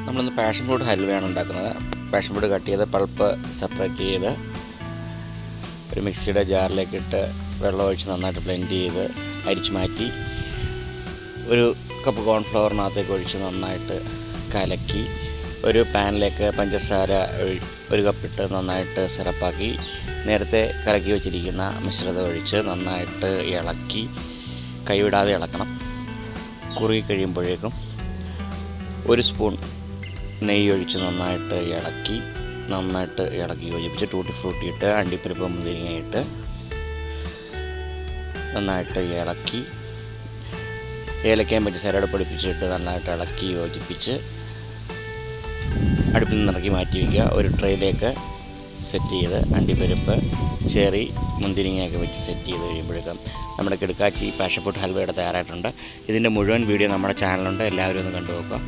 നമ്മളിന്ന് passion fruit ഹൽവയാണ് ഉണ്ടാക്കുന്നത്. Passion fruit cut ചെയ്ത് പൾപ്പ് സെപ്പറേറ്റ് ചെയ്ത് ഒരു മിക്സിയുടെ ജാറിലേക്ക് ഇട്ട് വെള്ളം ഒഴിച്ച് നന്നായിട്ട് ബ്ലെൻഡ് ചെയ്ത് അരിച്ച് മാറ്റി ഒരു കപ്പ് കോൺഫ്ലവറിനകത്തേക്ക് ഒഴിച്ച് നന്നായിട്ട് കലക്കി ഒരു പാനിലേക്ക് പഞ്ചസാര ഒരു കപ്പിട്ട് നന്നായിട്ട് സിറപ്പാക്കി നേരത്തെ കലക്കി വെച്ചിരിക്കുന്ന മിശ്രിതം ഒഴിച്ച് നന്നായിട്ട് ഇളക്കി കൈവിടാതെ ഇളക്കണം. കുറുകി കഴിയുമ്പോഴേക്കും ഒരു സ്പൂൺ നെയ്യ് ഒഴിച്ച് നന്നായിട്ട് ഇളക്കി യോജിപ്പിച്ച് ടൂട്ടി ഫ്രൂട്ടി ഇട്ട് അണ്ടിപ്പരിപ്പ് മുന്തിരിങ്ങയിട്ട് നന്നായിട്ട് ഇളക്കി ഏലക്കയും പഞ്ചസാരയോടെ പൊടിപ്പിച്ചിട്ട് നന്നായിട്ട് ഇളക്കി യോജിപ്പിച്ച് അടുപ്പിൽ നിന്ന് ഇറക്കി മാറ്റി വയ്ക്കുക. ഒരു ട്രേയിലേക്ക് സെറ്റ് ചെയ്ത് അണ്ടിപ്പരിപ്പ് ചെറി മുന്തിരിങ്ങയൊക്കെ വെച്ച് സെറ്റ് ചെയ്ത് കഴിയുമ്പോഴേക്കും നമ്മുടെ കിടക്കാച്ചി പാഷൻ ഫ്രൂട്ട് ഹൽവയുടെ തയ്യാറായിട്ടുണ്ട്. ഇതിൻ്റെ മുഴുവൻ വീഡിയോ നമ്മുടെ ചാനലുണ്ട്, എല്ലാവരും ഒന്ന് കണ്ടു നോക്കുക.